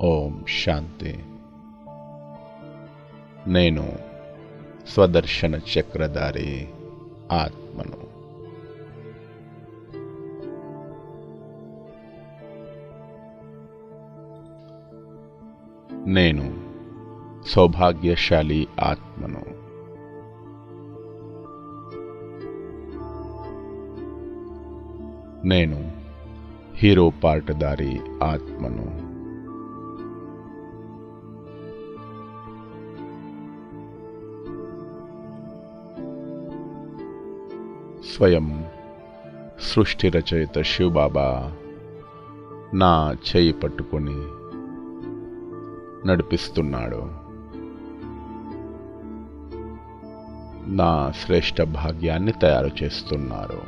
ఓం శాంతి. నేను స్వదర్శన చక్రధారి ఆత్మను. నేను సౌభాగ్యశాలి ఆత్మను. నేను హీరో పాటదారి ఆత్మను. స్వయం సృష్టి రచయిత శివబాబా నా చేయి పట్టుకొని నడిపిస్తున్నాడు. నా శ్రేష్ఠ భాగ్యాన్ని తయారు చేస్తున్నారు.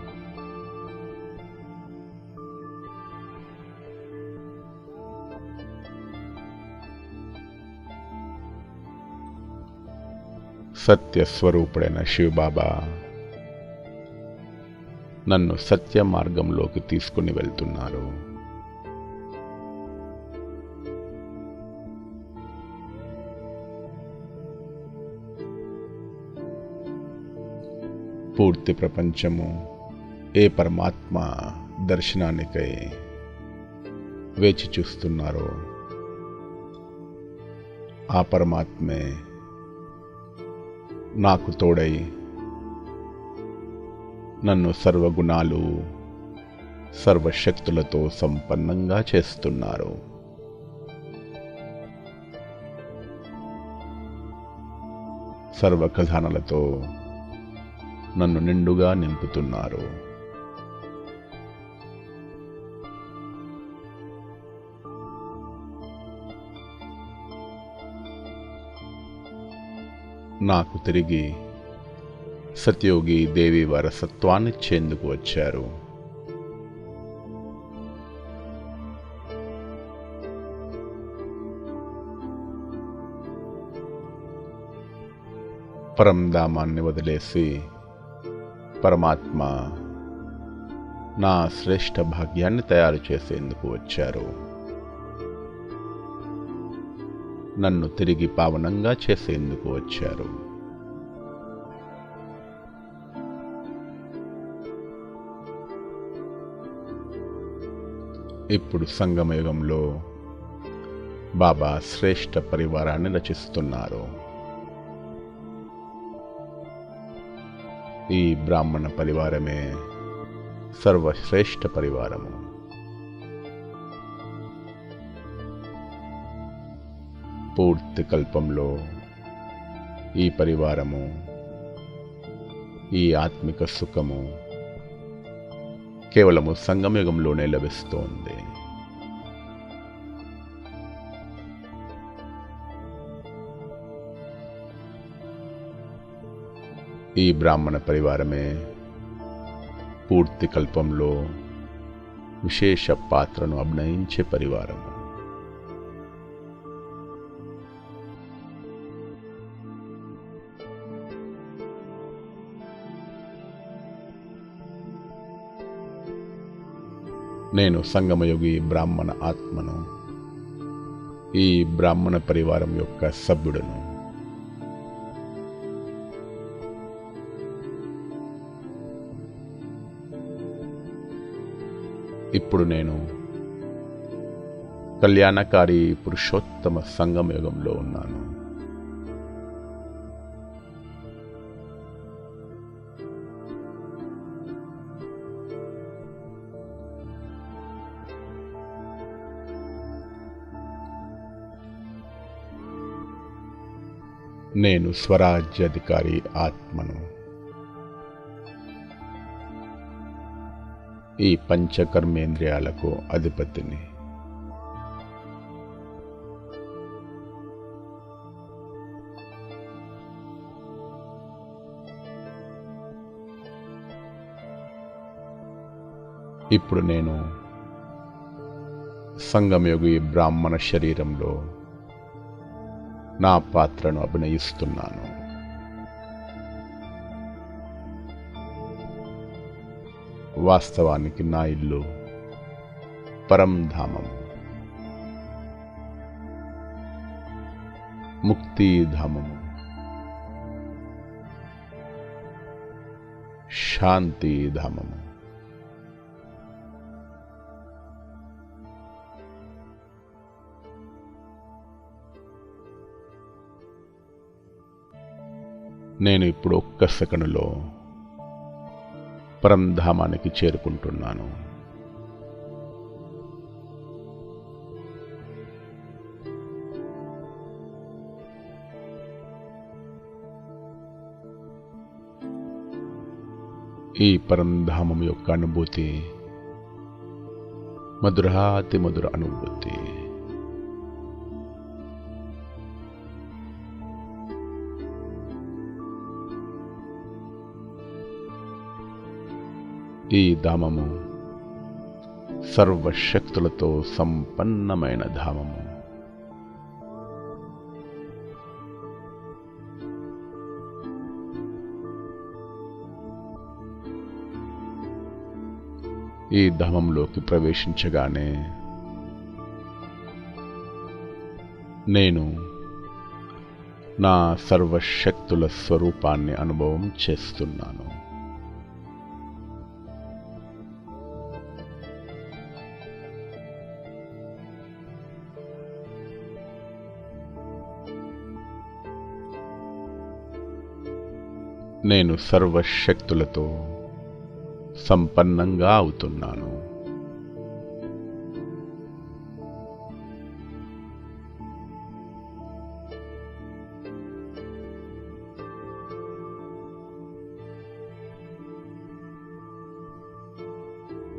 సత్యస్వరూపుడైన శివబాబా నన్ను సత్య మార్గంలోకి తీసుకుని వెళ్తున్నారు. పూర్తి ప్రపంచము ఏ పరమాత్మ దర్శనానికై వేచి చూస్తున్నారో ఆ పరమాత్మే నాకు తోడై నన్ను సర్వగుణాలు సర్వశక్తులతో సంపన్నంగా చేస్తున్నారు. సర్వ ఖజానాలతో నన్ను నిండుగా నింపుతున్నారు. నాకు తిరిగి సత్యోగి దేవి వారసత్వాన్నిచ్చేందుకు వచ్చారు. పరంధామాన్ని వదిలేసి పరమాత్మ నా శ్రేష్ఠ భాగ్యాన్ని తయారు చేసేందుకు వచ్చారు. నన్ను తిరిగి పావనంగా చేసేందుకు వచ్చారు. ఇప్పుడు సంగమయుగంలో బాబా శ్రేష్ఠ పరివారాన్ని రచిస్తున్నారు. ఈ బ్రాహ్మణ పరివారమే సర్వశ్రేష్ఠ పరివారము. పూర్తి కల్పంలో ఈ పరివారము, ఈ ఆత్మిక సుఖము కేవలము సంగమయుగంలోనే లభిస్తోంది. ఈ బ్రాహ్మణ పరివారమే పూర్తి కల్పంలో విశేష పాత్రను అభినయించే పరివారము. నేను సంగమయోగి బ్రాహ్మణ ఆత్మను, ఈ బ్రాహ్మణ పరివారం యొక్క సభ్యుడను. ఇప్పుడు నేను కళ్యాణకారి పురుషోత్తమ సంగమయుగంలో ఉన్నాను. నేను స్వరాజ్యాధికారి ఆత్మను. ఈ పంచకర్మేంద్రియాలకు అధిపతిని. ఇప్పుడు నేను సంగమయోగి బ్రాహ్మణ శరీరంలో నా పాత్రను అభినయిస్తున్నాను. వాస్తవానికి నా ఇల్లు పరంధామం. ముక్తిధామము, శాంతిధామము, నేను ఇప్పుడు ఒక్క సెకనులో పరంధామానికి చేరుకుంటున్నాను. ఈ పరంధామం యొక్క అనుభూతి మధురాతి మధుర అనుభూతి. ఈ ధామము సర్వశక్తులతో సంపన్నమైన ధామము. ఈ ధామంలోకి ప్రవేశించగానే నేను నా సర్వశక్తుల స్వరూపాన్ని అనుభవం చేస్తున్నాను. నేను సర్వశక్తులతో సంపన్నంగా అవుతున్నాను.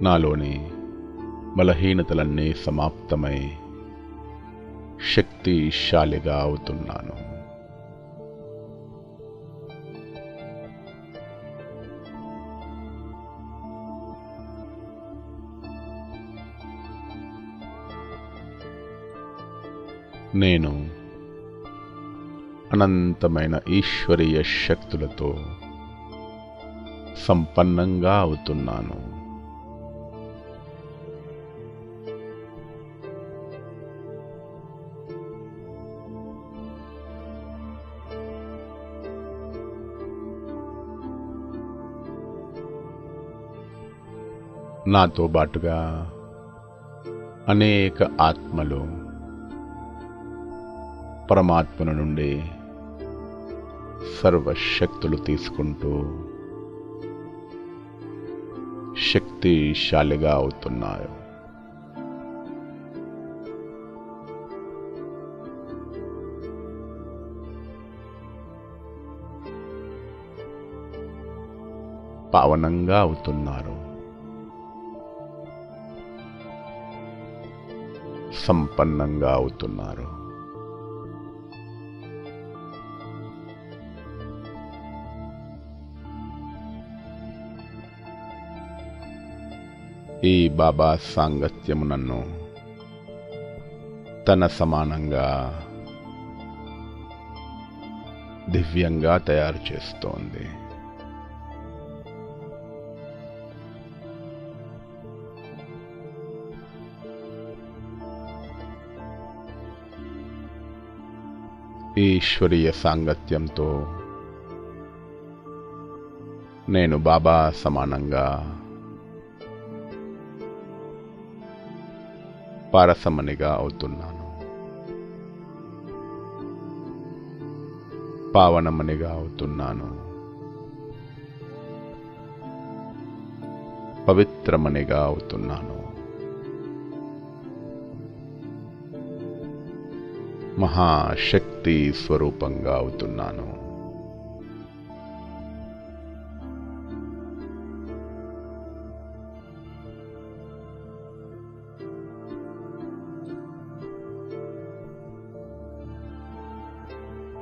నాలోని బలహీనతలన్నీ సమాప్తమై శక్తిశాలిగా అవుతున్నాను. నేను అనంతమైన ఈశ్వరీయ శక్తులతో సంపన్నంగా అవుతున్నాను. నాతో బాటుగా అనేక ఆత్మలు పరమాత్మను నుండి సర్వశక్తులు తీసుకుంటూ శక్తిశాలిగా అవుతున్నాయి. పావనంగా అవుతున్నారు. సంపన్నంగా అవుతున్నారు. ఈ బాబా సాంగత్యము నన్ను తన సమానంగా దివ్యంగా తయారు చేస్తోంది. ఈశ్వరీయ సాంగత్యంతో నేను బాబా సమానంగా పారసమనిగా అవుతున్నాను. పావనమనిగా అవుతున్నాను. పవిత్రమనిగా అవుతున్నాను. మహాశక్తి స్వరూపంగా అవుతున్నాను.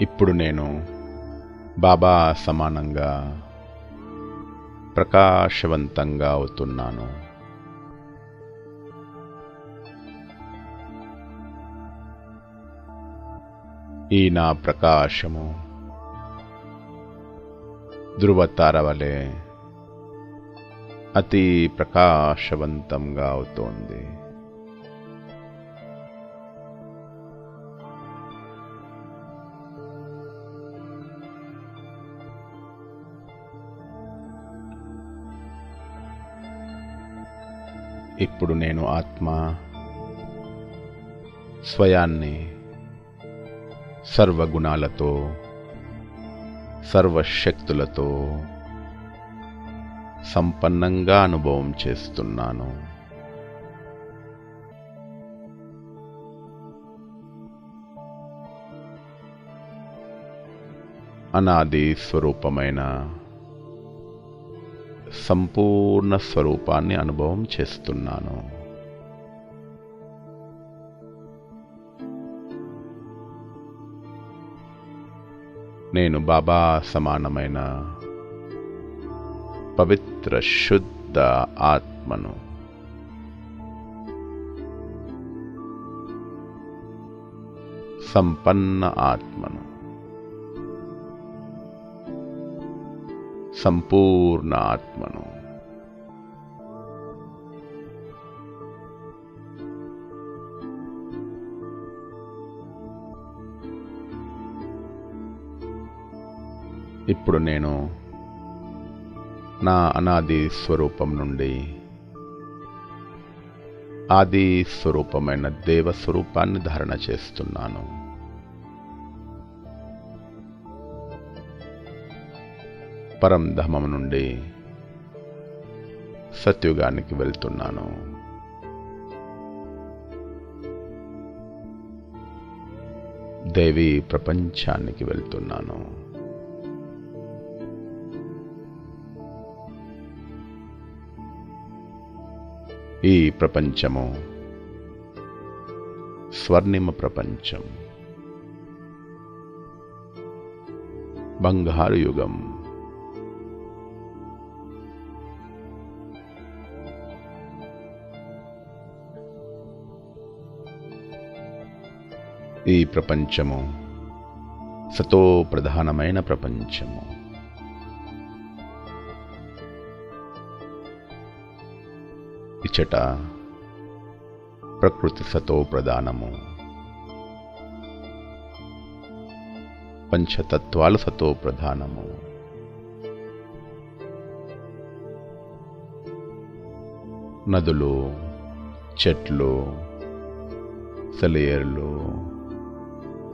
ఇప్పుడు నేను బాబా సమానంగా ప్రకాశవంతంగా అవుతున్నాను. ఈ నా ప్రకాశము ధృవతార వలె అతి ప్రకాశవంతంగా అవుతోంది. ఇప్పుడు నేను ఆత్మ స్వయాన్ని సర్వగుణాలతో సర్వశక్తులతో సంపన్నంగా అనుభవం చేస్తున్నాను. అనాది స్వరూపమైన సంపూర్ణ స్వరూపాన్ని అనుభవం చేస్తున్నాను. నేను బాబా సమానమైన పవిత్ర శుద్ధ ఆత్మను. సంపన్న ఆత్మను. సంపూర్ణ ఆత్మను. ఇప్పుడు నేను నా అనాది స్వరూపం నుండి ఆది స్వరూపమైన దేవ స్వరూపాన్ని ధారణ చేస్తున్నాను. పరంధామం నుండి సత్యుగానికి వెళ్తున్నాను. దేవీ ప్రపంచానికి వెళ్తున్నాను. ఈ ప్రపంచము స్వర్ణిమ ప్రపంచం, బంగారు యుగం. ఈ ప్రపంచము సతో ప్రధానమైన ప్రపంచము. ఇచ్చట ప్రకృతి సతో ప్రధానము, పంచతత్వాలు సతో ప్రధానము. నదులు, చెట్లు, సెలయేర్లు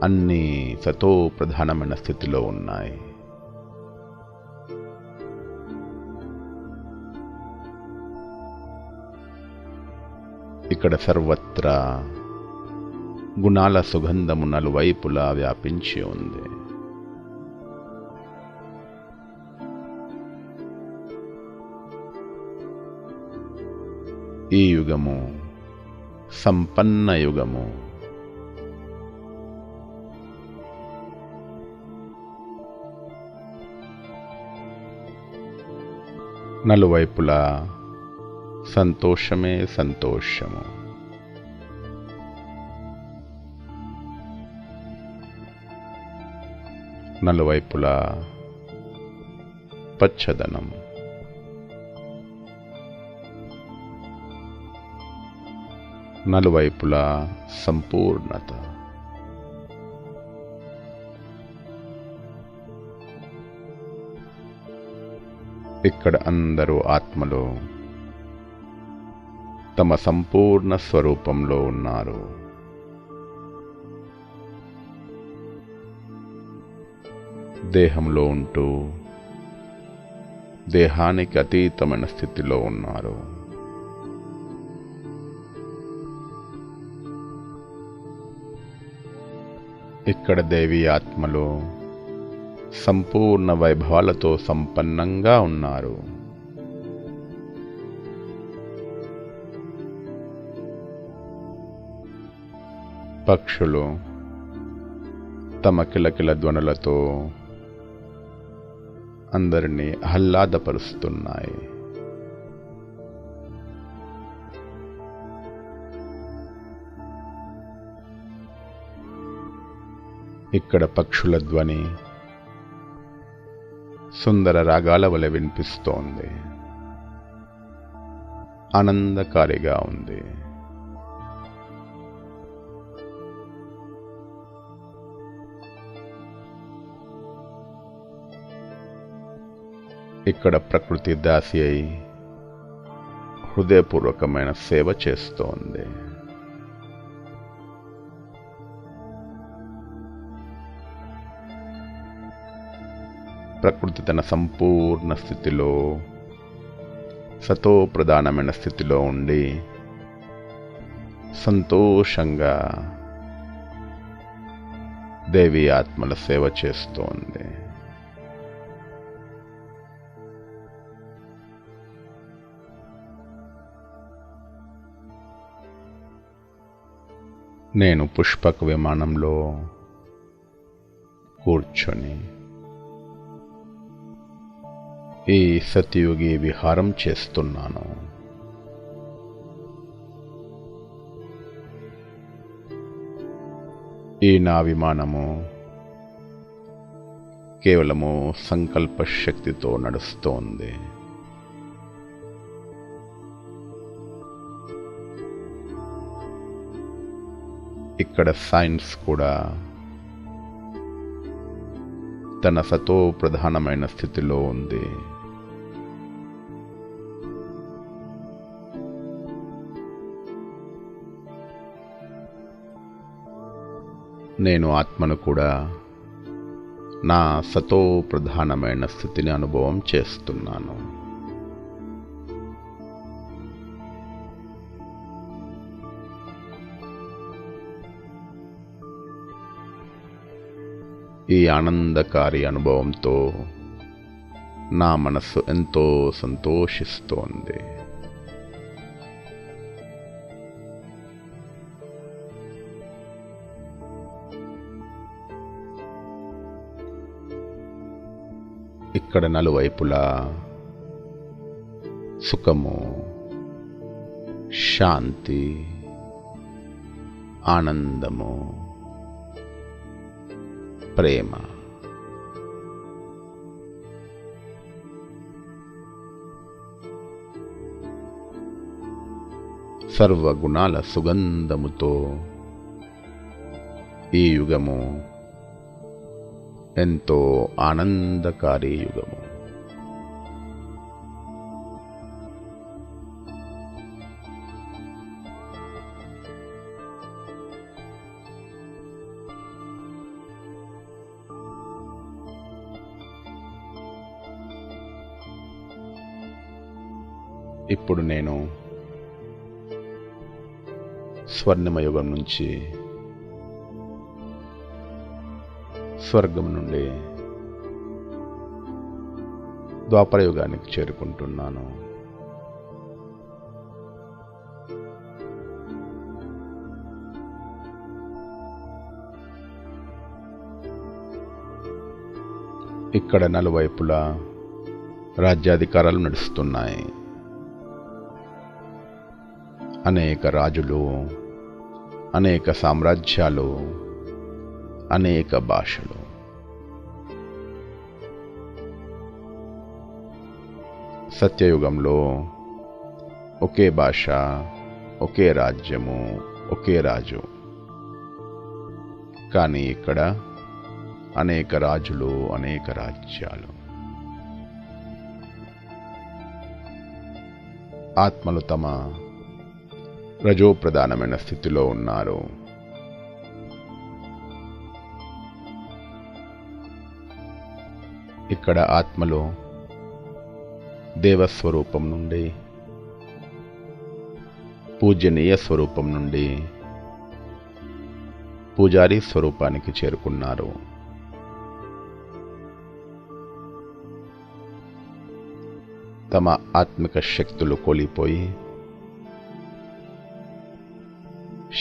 అన్నీ సతో ప్రధానమైన స్థితిలో ఉన్నాయి. ఇక్కడ సర్వత్రా గుణాల సుగంధము నలువైపులా వ్యాపించి ఉంది. ఈ యుగము సంపన్న యుగము. నలువైపులా సంతోషమే సంతోషము. నలువైపులా పచ్చదనం. నలువైపులా సంపూర్ణత. ఇక్కడ అందరూ ఆత్మలో తమ సంపూర్ణ స్వరూపంలో ఉన్నారు. దేహంలో ఉంటూ దేహానికి అతీతమైన స్థితిలో ఉన్నారు. ఇక్కడ దేవి ఆత్మలో సంపూర్ణ వైభవాలతో సంపన్నంగా ఉన్నారు. పక్షులు తమ కిలకిల ధ్వనులతో అందరినీ ఆహ్లాదపరుస్తున్నాయి. ఇక్కడ పక్షుల ధ్వని సుందర రాగాల వలె వినిపిస్తోంది. ఆనందకారిగా ఉంది. ఇక్కడ ప్రకృతి దాసి అయి హృదయపూర్వకమైన సేవ చేస్తోంది. ప్రకృతి తన సంపూర్ణ స్థితిలో, సతో ప్రధానమైన స్థితిలో ఉండి సంతోషంగా దేవి ఆత్మల సేవ చేస్తోంది. నేను పుష్పక విమానంలో కూర్చొని ఈ సత్యయుగి విహారం చేస్తున్నాను. ఈ నా విమానము కేవలము సంకల్ప శక్తితో నడుస్తోంది. ఇక్కడ సైన్స్ కూడా తన సతో ప్రధానమైన స్థితిలో ఉంది. నేను ఆత్మను కూడా నా సతో ప్రధానమైన స్థితిని అనుభవం చేస్తున్నాను. ఈ ఆనందకారి అనుభవంతో నా మనస్సు ఎంతో సంతోషిస్తోంది. ఇక్కడ నలువైపులా సుఖము, శాంతి, ఆనందము, ప్రేమ, సర్వగుణాల సుగంధముతో ఈ యుగము ఎంతో ఆనందకారి యుగము. ఇప్పుడు నేను స్వర్ణిమ యుగం నుంచి, స్వర్గం నుండి ద్వాపర యుగానికి చేరుకుంటున్నాను. ఇక్కడ నలువైపులా రాజ్యాధికారాలు నడుస్తున్నాయి. అనేక రాజులు, అనేక సామ్రాజ్యాలు, అనేక భాషలు. సత్యయుగంలో ఒకే భాష, ఒకే రాజ్యము, ఒకే రాజు. కానీ ఇక్కడ అనేక రాజులు, అనేక రాజ్యాలు. ఆత్మలు తమ రజోప్రధానమైన స్థితిలో ఉన్నారు. ఇక్కడ ఆత్మలు దేవస్వరూపం నుండి, పూజనీయ స్వరూపం నుండి పూజారి స్వరూపానికి చేరుకున్నారు. తమ ఆత్మిక శక్తులు కోల్పోయి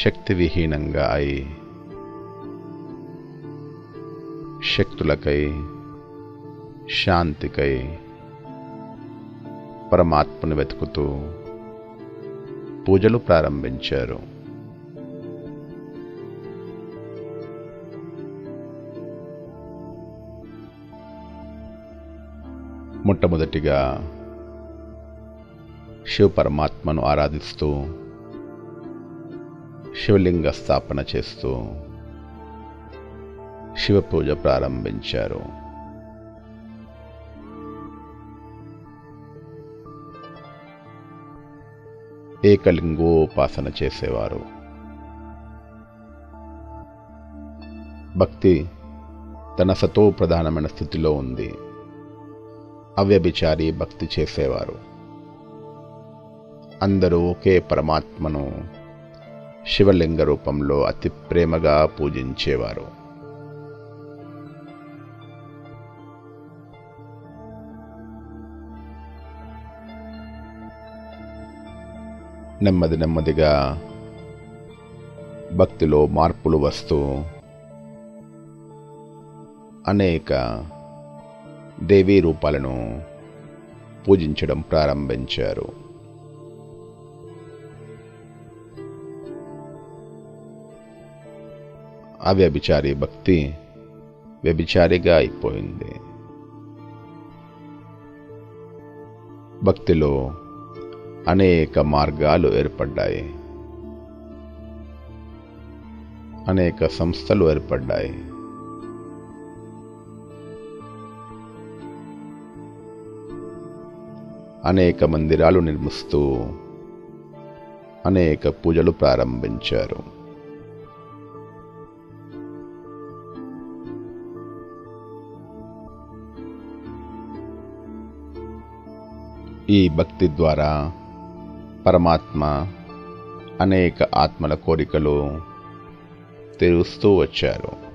శక్తివిహీనంగా అయి శక్తులకై, శాంతికై పరమాత్మను వెతుకుతూ పూజలు ప్రారంభించారు. మొట్టమొదటిగా శివ పరమాత్మను ఆరాధిస్తూ శివలింగ స్థాపన చేస్తూ శివ పూజ ప్రారంభించారు. ఏకలింగోపాసన చేసేవారు. భక్తి తన సతో ప్రధానమైన స్థితిలో ఉంది. అవ్యభిచారి భక్తి చేసేవారు. అందరూ ఒకే పరమాత్మను శివలింగ రూపంలో అతి ప్రేమగా పూజించేవారు. నెమ్మది నెమ్మదిగా భక్తిలో మార్పులు వస్తూ అనేక దేవీ రూపాలను పూజించడం ప్రారంభించారు. అవ్యభిచారి భక్తి వ్యభిచారిగా అయిపోయింది. భక్తిలో అనేక మార్గాలు ఏర్పడ్డాయి. అనేక సంస్థలు ఏర్పడ్డాయి. అనేక మందిరాలు నిర్మిస్తూ అనేక పూజలు ప్రారంభించారు. ఈ భక్తి ద్వారా పరమాత్మ అనేక ఆత్మల కోరికలు తీరుస్తూ వచ్చారు.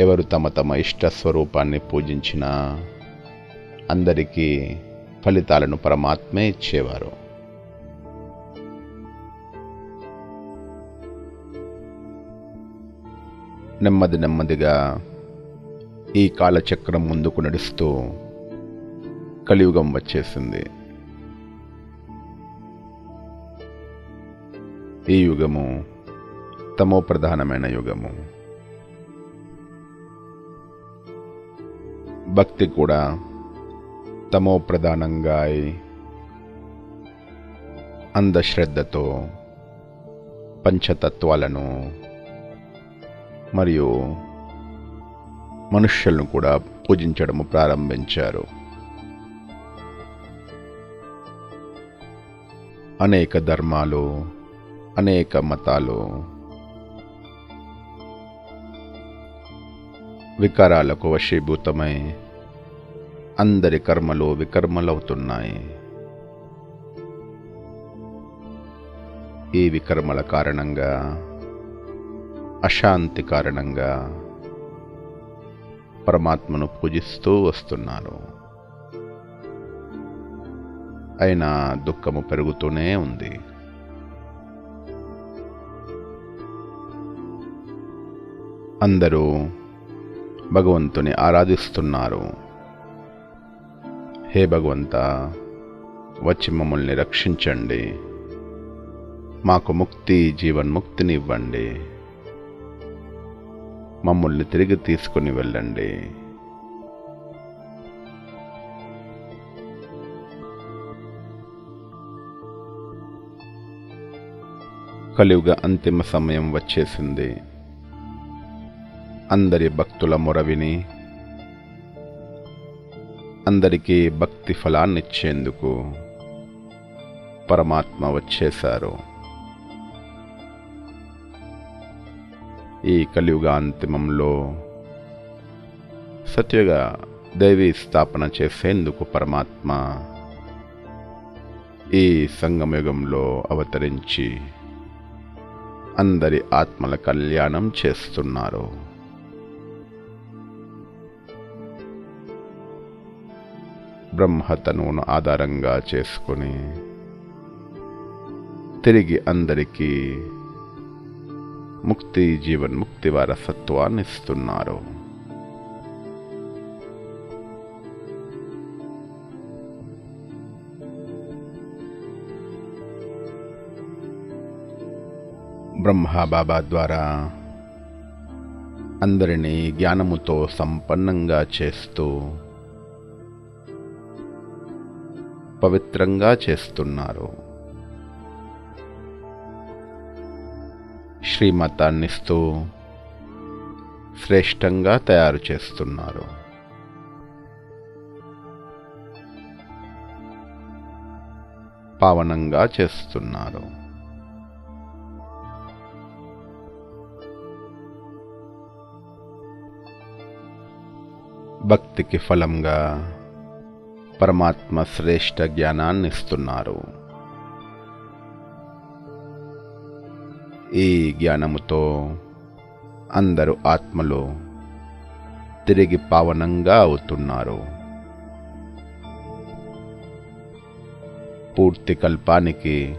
ఎవరు తమ తమ ఇష్ట స్వరూపాన్ని పూజించినా అందరికీ ఫలితాలను పరమాత్మే ఇచ్చేవారు. నెమ్మది నెమ్మదిగా ఈ కాలచక్రం ముందుకు నడుస్తూ కలియుగం వచ్చేసింది. ఈ యుగము తమో ప్రధానమైన యుగము. భక్తి కూడా తమో ప్రధానంగా అయి అంధశ్రద్ధతో పంచతత్వాలను మరియు మనుష్యులను కూడా పూజించడము ప్రారంభించారు. అనేక ధర్మాలు, అనేక మతాలు వికారాలకు వశీభూతమై అందరి కర్మలు వికర్మలవుతున్నాయి. ఈ వికర్మల కారణంగా, అశాంతి కారణంగా పరమాత్మను పూజిస్తూ వస్తున్నారు. అయినా దుఃఖము పెరుగుతూనే ఉంది. అందరూ భగవంతుని ఆరాధిస్తున్నారు. హే భగవంతా, వచ్చి మమ్మల్ని రక్షించండి, మాకు ముక్తి, జీవన్ముక్తిని ఇవ్వండి, మమ్మల్ని తిరిగి తీసుకుని వెళ్ళండి. కలియుగ అంతిమ సమయం వచ్చేసింది. అందరి భక్తుల మొర విని అందరికీ భక్తి ఫలాన్నిచ్చేందుకు పరమాత్మ వచ్చేశారు. ఈ కలియుగ అంతిమంలో సత్యుగ దైవీ స్థాపన చేసేందుకు పరమాత్మ ఈ సంగమయుగంలో అవతరించి అందరి ఆత్మల కళ్యాణం చేస్తున్నారు. బ్రహ్మతనువును ఆధారంగా చేసుకుని తిరిగి అందరికీ ముక్తి, జీవన్ముక్తి వారసత్వాన్ని ఇస్తున్నారు. బ్రహ్మబాబా ద్వారా అందరినీ జ్ఞానముతో సంపన్నంగా చేస్తూ పవిత్రంగా చేస్తున్నారు. శ్రీమతాన్నిస్తూ శ్రేష్టంగా తయారు చేస్తున్నారు. పావనంగా చేస్తున్నారు. భక్తికి ఫలంగా పరమాత్మ శ్రేష్ఠ జ్ఞానాన్ని ఇస్తున్నారు. ఈ జ్ఞానముతో అందరూ ఆత్మలో తిరిగి పావనంగా అవుతున్నారు. పూర్తి కల్పానికి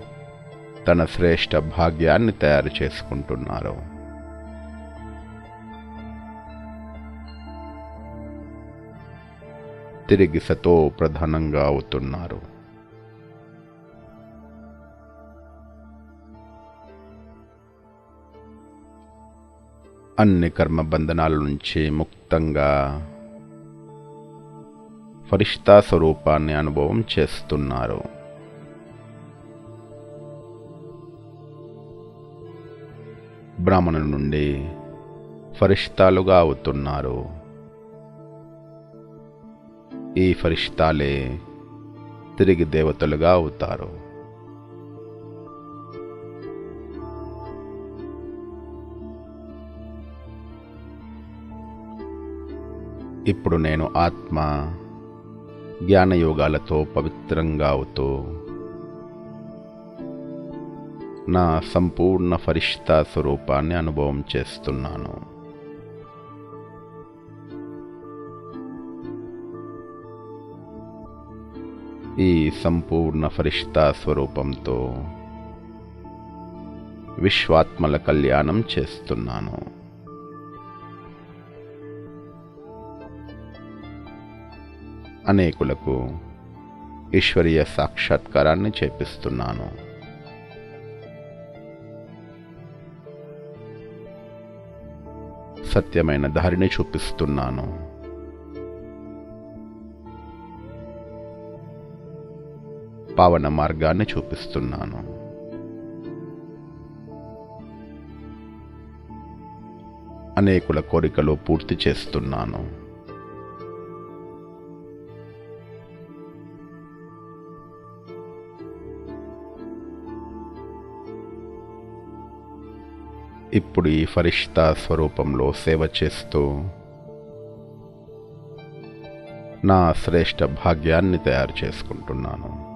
తన శ్రేష్ఠ భాగ్యాన్ని తయారు చేసుకుంటున్నారు. తిరిగి సతో ప్రధానంగా అవుతున్నారు. అన్ని కర్మబంధనాల నుంచి ముక్తంగా ఫరిష్తా స్వరూపాన్ని అనుభవం చేస్తున్నారు. బ్రాహ్మణుల నుండి ఫరిష్తాలుగా అవుతున్నారు. ఈ ఫరిష్తాలే తిరిగి దేవతలుగా అవుతారు. ఇప్పుడు నేను ఆత్మ జ్ఞానయోగాలతో పవిత్రంగా అవుతూ నా సంపూర్ణ ఫరిష్తా స్వరూపాన్ని అనుభవం చేస్తున్నాను. ఈ సంపూర్ణ ఫరిష్తా స్వరూపంతో విశ్వాత్మల కళ్యాణం చేస్తున్నాను. అనేకులకు ఈశ్వరీయ సాక్షాత్కారాన్ని చేపిస్తున్నాను. సత్యమైన దారిని చూపిస్తున్నాను. పావన మార్గాన్ని చూపిస్తున్నాను. అనేకుల కోరికలు పూర్తి చేస్తున్నాను. ఇప్పుడు ఈ ఫరిష్తా స్వరూపంలో సేవ చేస్తూ నా శ్రేష్ఠ భాగ్యాన్ని తయారు చేసుకుంటున్నాను.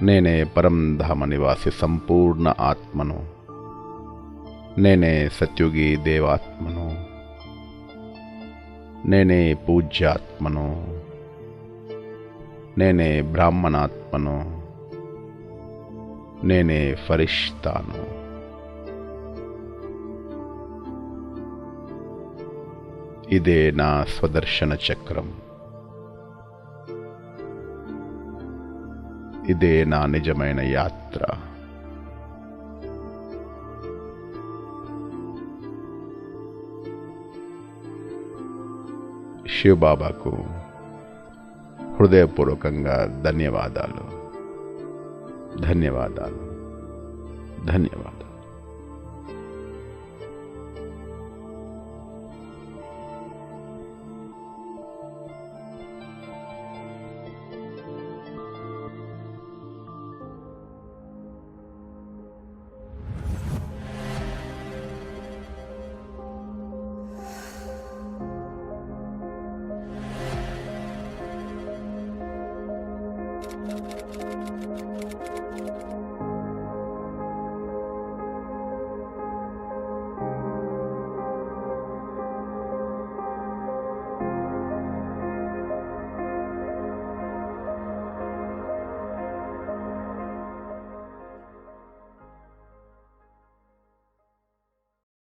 నేనే పరంధామ నివాసి సంపూర్ణ ఆత్మను. నేనే సత్యుగి దేవాత్మను. నేనే పూజ్యాత్మను. నేనే బ్రాహ్మణాత్మను. నేనే ఫరిష్తాను. ఇదే నా స్వదర్శన చక్రం. ఇదే నా నిజమైన యాత్ర. శివబాబాకు హృదయపూర్వకంగా ధన్యవాదాలు. ధన్యవాదాలు. ధన్యవాదాలు.